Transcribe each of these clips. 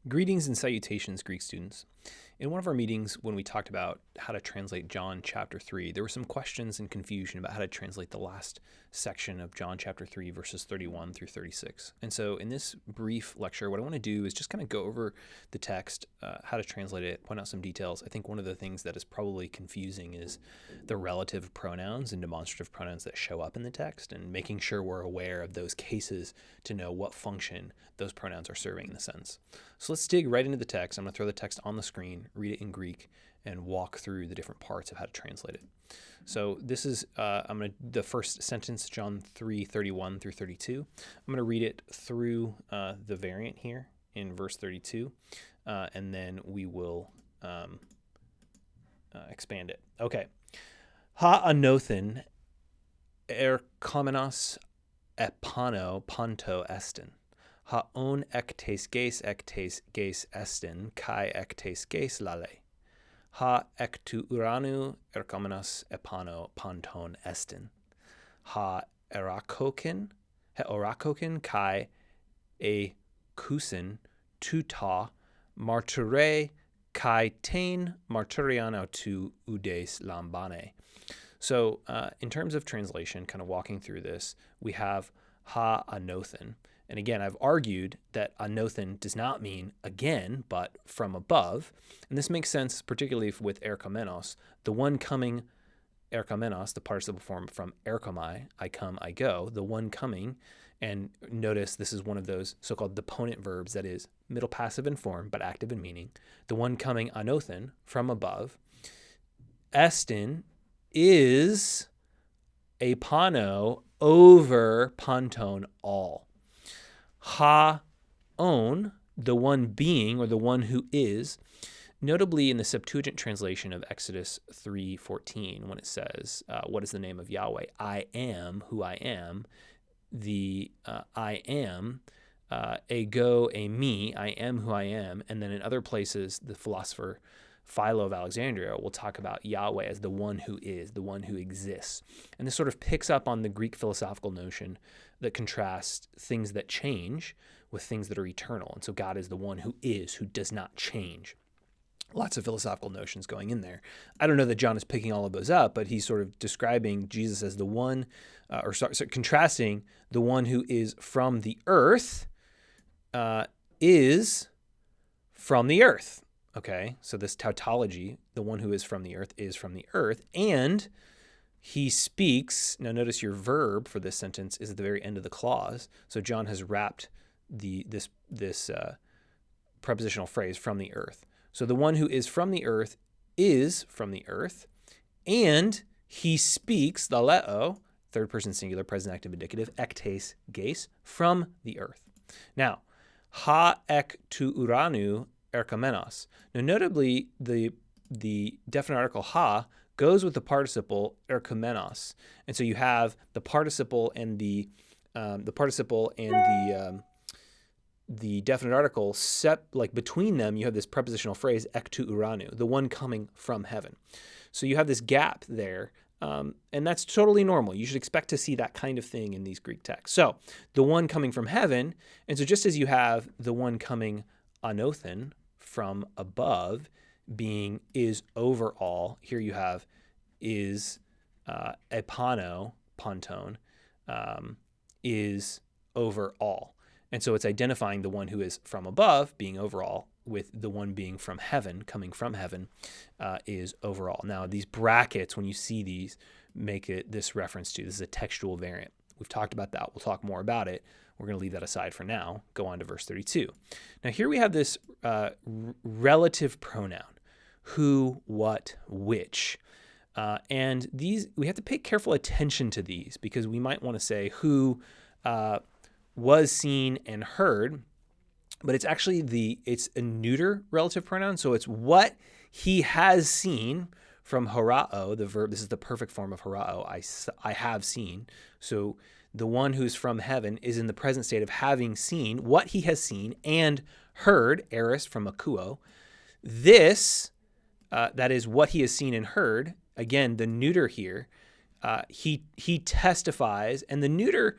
Greetings and salutations, Greek students. In one of our meetings, when we talked about how to translate John chapter 3, there were some questions and confusion about how to translate the last section of John chapter 3, verses 31 through 36. And so in this brief lecture, what I want to do is just kind of go over the text, how to translate it, point out some details. I think one of the things that is probably confusing is the relative pronouns and demonstrative pronouns that show up in the text, and making sure we're aware of those cases to know what function those pronouns are serving in the sentence. So let's dig right into the text. I'm going to throw the text on the screen, read it in Greek, and walk through the different parts of how to translate it. So this is the first sentence, John 3:31 through 32. I'm going to read it through the variant here in verse 32, and then we will expand it. Okay. Ha anothen erkomenos epano ponto estin. Ha on ektes geis estin, kai ektes geis lale. Ha ektu uranu erkomenos epano ponton estin. Ha erakokin kai e kusin tuta martyre kai tain martyriano tu udes lambane. So in terms of translation, kind of walking through this, we have ha anothen. And again, I've argued that anothen does not mean again, but from above. And this makes sense, particularly with erkomenos, the one coming, erkomenos, the participle form from erkomai, I come, I go, the one coming. And notice this is one of those so-called deponent verbs that is middle passive in form, but active in meaning. The one coming anothen, from above. Estin is apano, over ponton, all. Ha on, the one being, or the one who is, notably in the Septuagint translation of Exodus 3:14, when it says, what is the name of Yahweh? I am who I am. The I am, ego, a me, I am who I am. And then in other places, the philosopher Philo of Alexandria will talk about Yahweh as the one who is, the one who exists. And this sort of picks up on the Greek philosophical notion that contrasts things that change with things that are eternal. And so God is the one who is, who does not change. Lots of philosophical notions going in there. I don't know that John is picking all of those up, but he's sort of describing Jesus as the one, contrasting the one who is from the earth, is from the earth. Okay, so this tautology, the one who is from the earth, and he speaks. Now notice your verb for this sentence is at the very end of the clause. So John has wrapped this prepositional phrase, from the earth. So the one who is from the earth is from the earth, and he speaks, the leo, third person singular, present active indicative, ektes geis, from the earth. Now, ha ek tu uranu erkomenos. Now, notably, the definite article ha goes with the participle erkomenos, and so you have the participle and the definite article like between them. You have this prepositional phrase ek tu uranu, the one coming from heaven. So you have this gap there, and that's totally normal. You should expect to see that kind of thing in these Greek texts. So the one coming from heaven, and so just as you have the one coming anothen, from above, being is over all, here you have is epano, ponton, is over all. And so it's identifying the one who is from above, being over all, with the one being from heaven, coming from heaven, is over all. Now, these brackets, when you see these, make it this reference to, this is a textual variant. We've talked about that. We'll talk more about it. We're going to leave that aside for now. Go on to verse 32. Now here we have this relative pronoun, who, what, which. And these, we have to pay careful attention to these, because we might want to say who was seen and heard, but it's actually it's a neuter relative pronoun. So it's what he has seen, from horao, the verb. This is the perfect form of horao. I have seen. So the one who's from heaven is in the present state of having seen what he has seen and heard, aorist from akuo. This, that is what he has seen and heard. Again, the neuter here, he testifies, and the neuter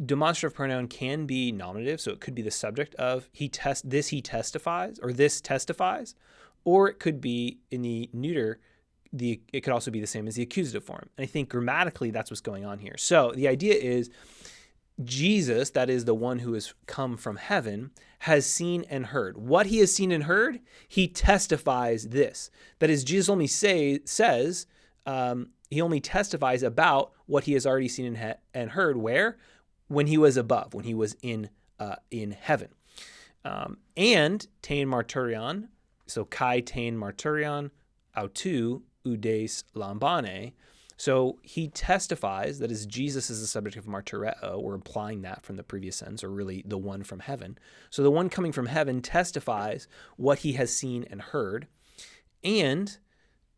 demonstrative pronoun can be nominative, so it could be the subject of he testifies, or this testifies, or it could be in the neuter, it could also be the same as the accusative form. And I think grammatically that's what's going on here. So the idea is Jesus, that is the one who has come from heaven, has seen and heard. What he has seen and heard, he testifies this. That is, Jesus only says, he only testifies about what he has already seen and heard. Where? When he was above, when he was in heaven. And tein marturion, so kai tein marturion, autou oudes lambane. So he testifies, that is, Jesus is the subject of martyreo. We're implying that from the previous sentence, or really the one from heaven. So the one coming from heaven testifies what he has seen and heard. And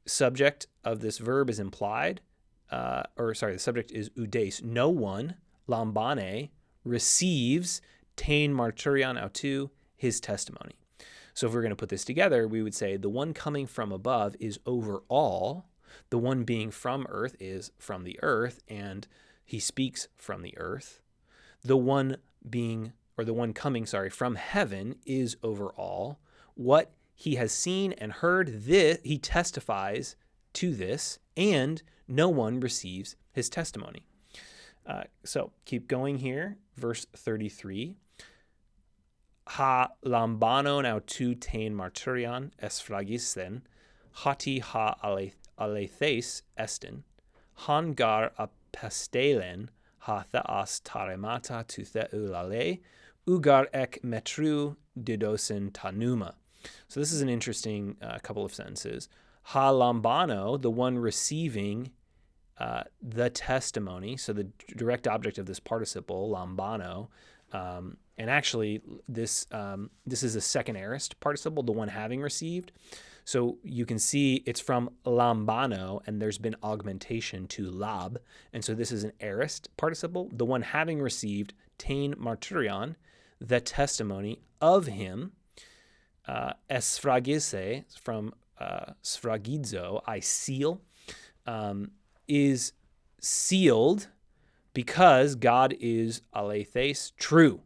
subject of this verb is implied, the subject is oudes. No one, lambane, receives tein marturion autou, his testimony. So if we're going to put this together, we would say the one coming from above is over all. The one being from earth is from the earth, and he speaks from the earth. The one coming from heaven is over all. What he has seen and heard, this, he testifies to this, and no one receives his testimony. So keep going here, verse 33. Ha lambanon autou tein marturion esphragisden, hati ha alethes estin, hangar apestelen ha theas taremata tu theu lale, ugar ek metru didosin tanuma. So this is an interesting couple of sentences. Ha lambano, the one receiving the testimony, so the direct object of this participle, lambano, and actually this is a second aorist participle, the one having received. So you can see it's from lambano, and there's been augmentation to lab, and so this is an aorist participle, the one having received, tein marturion, the testimony of him, esphragize, from sphragizo, I seal, is sealed because God is alethes, true.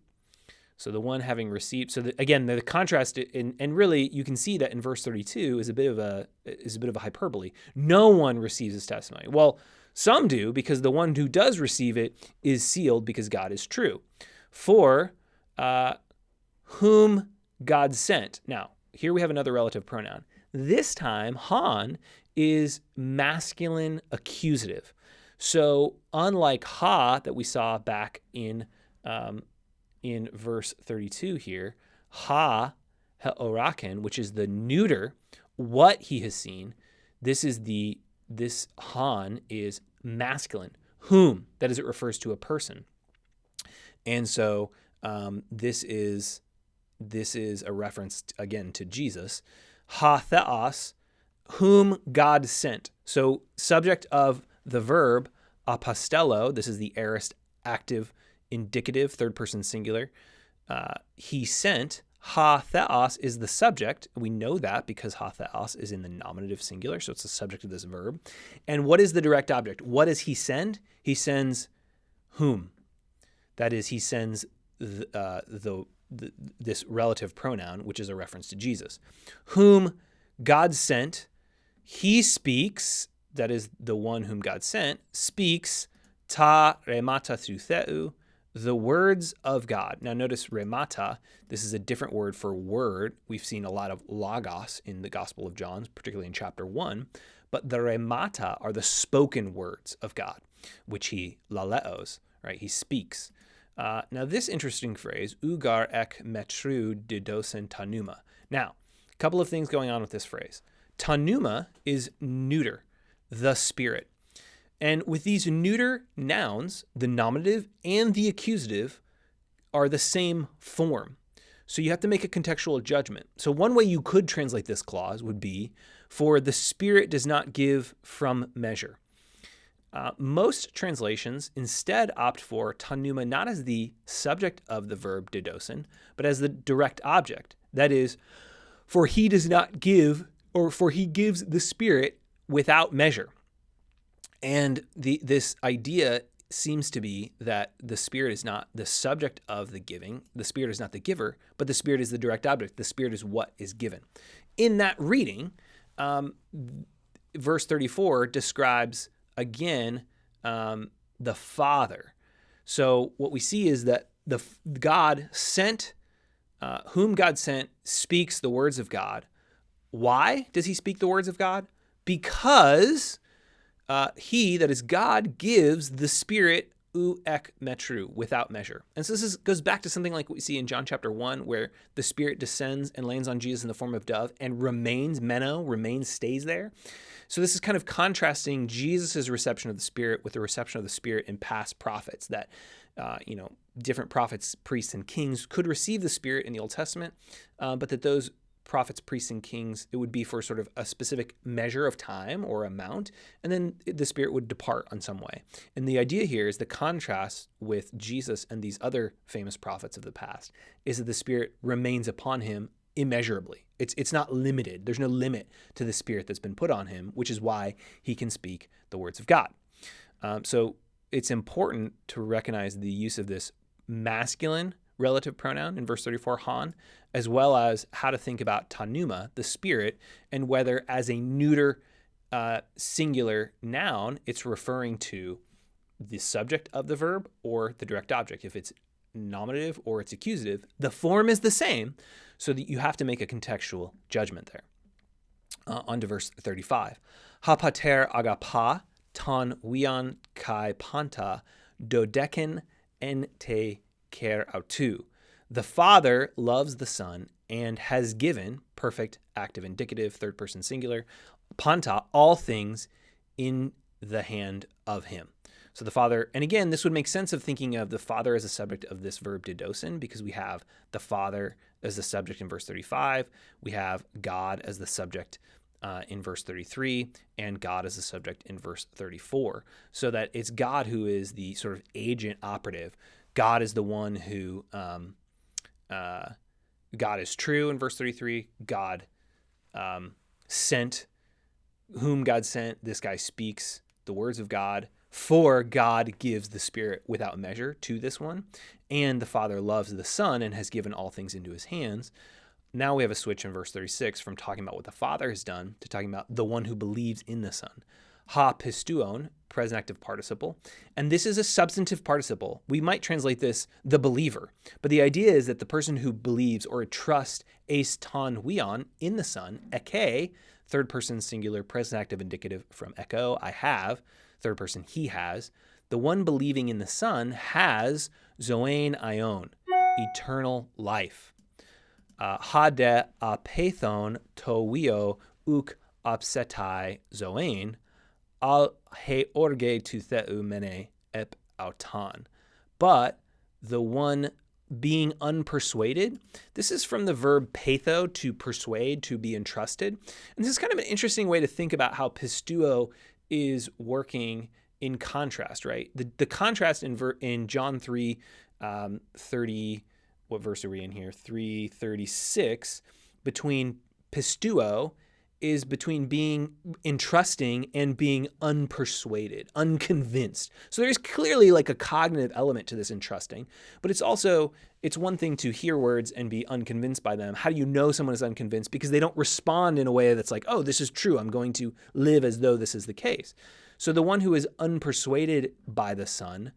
So the one having received. So again, the contrast, and really you can see that in verse 32 is a bit of a hyperbole. No one receives his testimony. Well, some do, because the one who does receive it is sealed because God is true. For whom God sent. Now, here we have another relative pronoun. This time, han is masculine accusative. So unlike ha that we saw back in verse 32 here, ha heoraken, which is the neuter, what he has seen, this han is masculine. Whom, that is, it refers to a person. And so this is a reference again to Jesus. Ha theos, whom God sent. So subject of the verb apostello, this is the aorist active indicative, third person singular. He sent. Ha theos is the subject. We know that because ha theos is in the nominative singular, so it's the subject of this verb. And what is the direct object? What does he send? He sends whom? That is, he sends this relative pronoun, which is a reference to Jesus. Whom God sent, he speaks, that is, the one whom God sent, speaks ta remata through theu, the words of God. Now notice remata, this is a different word for word. We've seen a lot of logos in the Gospel of John, particularly in chapter 1, but the remata are the spoken words of God, which he laleos, right? He speaks. Now this interesting phrase, ugar ek metru didosen tanuma. Now, a couple of things going on with this phrase. Tanuma is neuter, the Spirit. And with these neuter nouns, the nominative and the accusative are the same form. So you have to make a contextual judgment. So one way you could translate this clause would be, for the Spirit does not give from measure. Most translations instead opt for tanuma not as the subject of the verb didosen, but as the direct object. That is, for he does not give, or for he gives the Spirit without measure. And this idea seems to be that the Spirit is not the subject of the giving. The Spirit is not the giver, but the Spirit is the direct object. The Spirit is what is given. In that reading, verse 34 describes, again, the Father. So what we see is that God sent, whom God sent, speaks the words of God. Why does he speak the words of God? Because he, that is God, gives the Spirit ek metru, without measure. And so this goes back to something like what we see in John chapter 1, where the Spirit descends and lands on Jesus in the form of dove and remains, stays there. So this is kind of contrasting Jesus' reception of the Spirit with the reception of the Spirit in past prophets, that different prophets, priests, and kings could receive the Spirit in the Old Testament, but that those prophets, priests, and kings, it would be for sort of a specific measure of time or amount, and then the Spirit would depart on some way. And the idea here is the contrast with Jesus and these other famous prophets of the past is that the Spirit remains upon him immeasurably. It's not limited. There's no limit to the Spirit that's been put on him, which is why he can speak the words of God. So it's important to recognize the use of this masculine relative pronoun in verse 34, han, as well as how to think about tanuma, the Spirit, and whether as a neuter singular noun, it's referring to the subject of the verb or the direct object. If it's nominative or it's accusative, the form is the same, so that you have to make a contextual judgment there. On to verse 35. Ha pater agapa ton wian kai panta dodeken en te ker autu. The Father loves the Son and has given, perfect, active, indicative, third person singular, panta, all things in the hand of him. So the Father, and again, this would make sense of thinking of the Father as a subject of this verb didosin, because we have the Father as the subject in verse 35, we have God as the subject in verse 33, and God as the subject in verse 34, so that it's God who is the sort of agent operative. God is the one who, God is true in verse 33, God sent, whom God sent, this guy speaks the words of God, for God gives the Spirit without measure to this one, and the Father loves the Son and has given all things into his hands. Now we have a switch in verse 36 from talking about what the Father has done to talking about the one who believes in the Son. Ha pistuon, present active participle, and this is a substantive participle. We might translate this the believer, but the idea is that the person who believes or trusts eis ton wion, in the Son, eke, third person singular, present active indicative from echo, I have, third person he has. The one believing in the Son has zoein aion, eternal life. Ha de apethon to wio uk apsetai zoein, al he orge to theu mene ep auton. But the one being unpersuaded, this is from the verb patho, to persuade, to be entrusted. And this is kind of an interesting way to think about how pistuo is working in contrast, right? The contrast in John 3, 30, what verse are we in here? 3:36, between pistuo is between being entrusting and being unpersuaded, unconvinced. So there's clearly like a cognitive element to this entrusting, but it's one thing to hear words and be unconvinced by them. How do you know someone is unconvinced? Because they don't respond in a way that's like, oh, this is true. I'm going to live as though this is the case. So the one who is unpersuaded by the Son,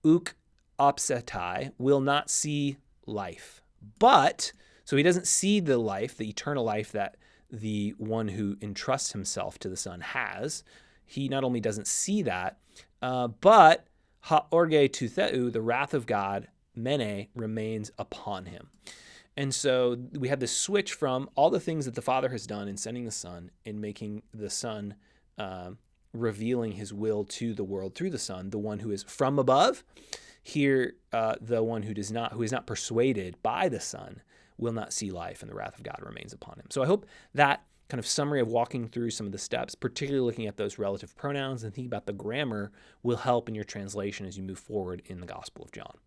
uk opsetai, will not see life. But, so he doesn't see the life, the eternal life that the one who entrusts himself to the Son has. He not only doesn't see that, but ha orge to theu, the wrath of God, mene, remains upon him. And so we have this switch from all the things that the Father has done in sending the Son, in making the Son, revealing his will to the world through the Son, the one who is from above. Here, the one who is not persuaded by the Son will not see life, and the wrath of God remains upon him. So I hope that kind of summary of walking through some of the steps, particularly looking at those relative pronouns and thinking about the grammar, will help in your translation as you move forward in the Gospel of John.